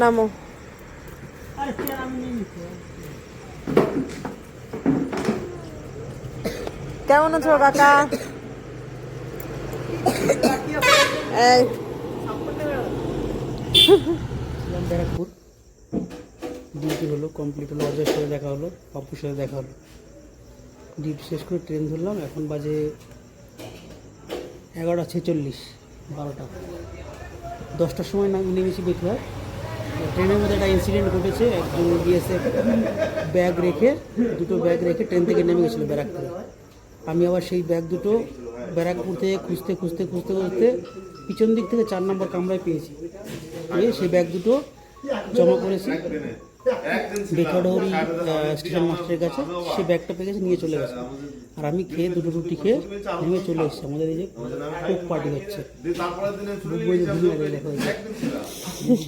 নামো। কেমন আছো কাকা? এই ব্যারাকপুর ডিউটি হলো, কমপ্লিট হলো, অজয়ের সাথে দেখা হলো, পাপ্পুর সাথে দেখা হলো। ডিউটি শেষ করে ট্রেন ধরলাম। এখন বাজে 11:46, 12টা। 10টার সময় নেমেছি বেথুয়ায়। ট্রেনের মধ্যে একটা ইনসিডেন্ট ঘটেছে। একজন বিএসএফ ব্যাগ রেখে, দুটো ব্যাগ রেখে ট্রেন থেকে নেমে গেছিলো ব্যারাকপুরে। আমি আবার সেই ব্যাগ দুটো ব্যারাকপুর থেকে খুঁজতে খুঁজতে খুঁজতে খুঁজতে পিছন দিক থেকে 4 নম্বর কামরায় পেয়েছি। পেয়ে সেই ব্যাগ দুটো জমা করেছি বেথুয়াডহরি স্টেশন মাস্টারের কাছে। সে ব্যাগটা পেয়ে গেছে, নিয়ে চলে গেছে। আর আমি খেয়ে দুটো রুটি খেয়ে নেমে চলে এসেছি। আমাদের এই যে কোক পার্টি হচ্ছে,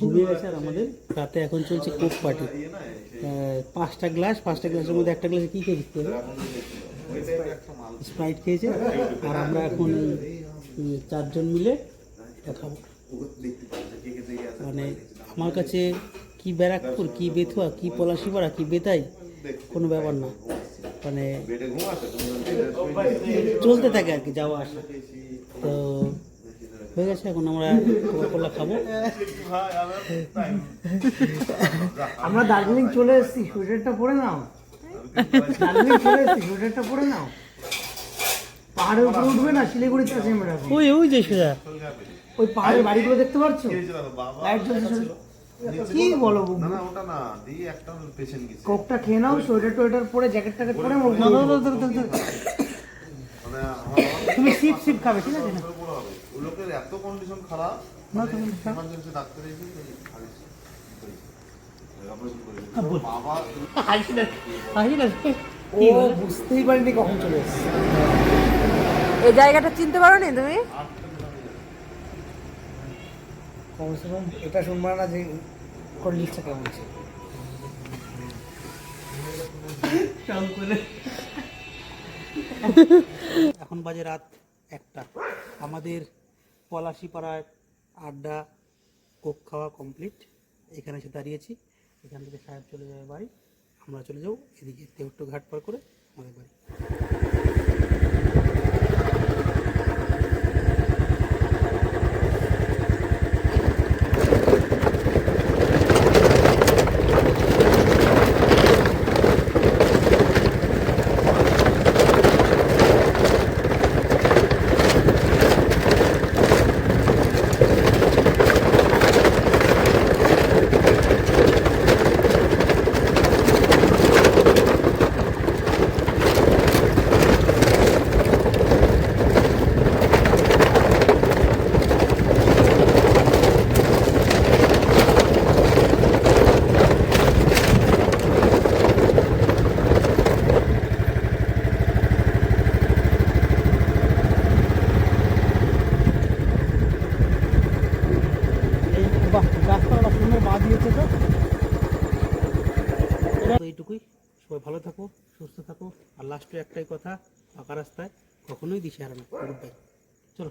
ঘুমিয়ে গেছে। আর আমাদের রাতে এখন চলছে কোক পার্টি। 5টা গ্লাসের মধ্যে একটা গ্লাসে কী খেয়েছি? স্প্রাইট খেয়েছে। আর আমরা এখন 4 জন মিলে এটা খাবো। মানে আমার কাছে কি ব্যারাকপুর, কি বেথুয়া, কি পলাশিপাড়া, কি বেতাই কোনো ব্যাপার না। মানে চলতে থাকে আর কি, যাওয়া আসা। তো হয়ে গেছে, এখন আমরা কোকা-কোলা খাবো। আমরা দার্জিলিং চলে এসেছি, সোয়েটারটা পরে নাও। দার্জিলিং চলে এসেছি, সোয়েটারটা পরে নাও। পাহাড়ের উপরে উঠবে না, শিলিগুড়িতে আছে আমরা। ওই যে সোজা ওই পাহাড়ের বাড়িগুলো দেখতে পাচ্ছ? লাইট জ্বলছে। কি বলো কোকটা খেয়ে নাও, সোয়েটার পরে, জ্যাকেট ট্যাকেট পরে। তুমি সিপ খাবে, ঠিক আছে? লোকের এত কন্ডিশন খারাপ না তুমি ইমার্জেন্সি ডাক্তার এসে ও বুঝতেই পারিনি কখন চলে এসেছে। এই জায়গাটা চিনতে পারো নি তুমি? কমসে কম এটা শুনবা না যে কোন লিস্টটা কেমন আছে। এখন বাজে রাত 1টা। আমাদের পলাশিপাড়ার আড্ডা, কোক খাওয়া কমপ্লিট। এখানে এসে দাঁড়িয়েছি। এখান থেকে সাহেব চলে যাবে বাড়ি, আমরা চলে যাবো এদিকে দেউট্টো ঘাট পার করে আমাদের বাড়ি। গাছপালা সুন্দর বাঁ দিয়েছে। তো এইটুকুই। সবাই ভালো থাকো, সুস্থ থাকো। আর লাস্টে একটাই কথা, পাকা রাস্তায় কখনোই দিশে হারানো। Good bye. চলো।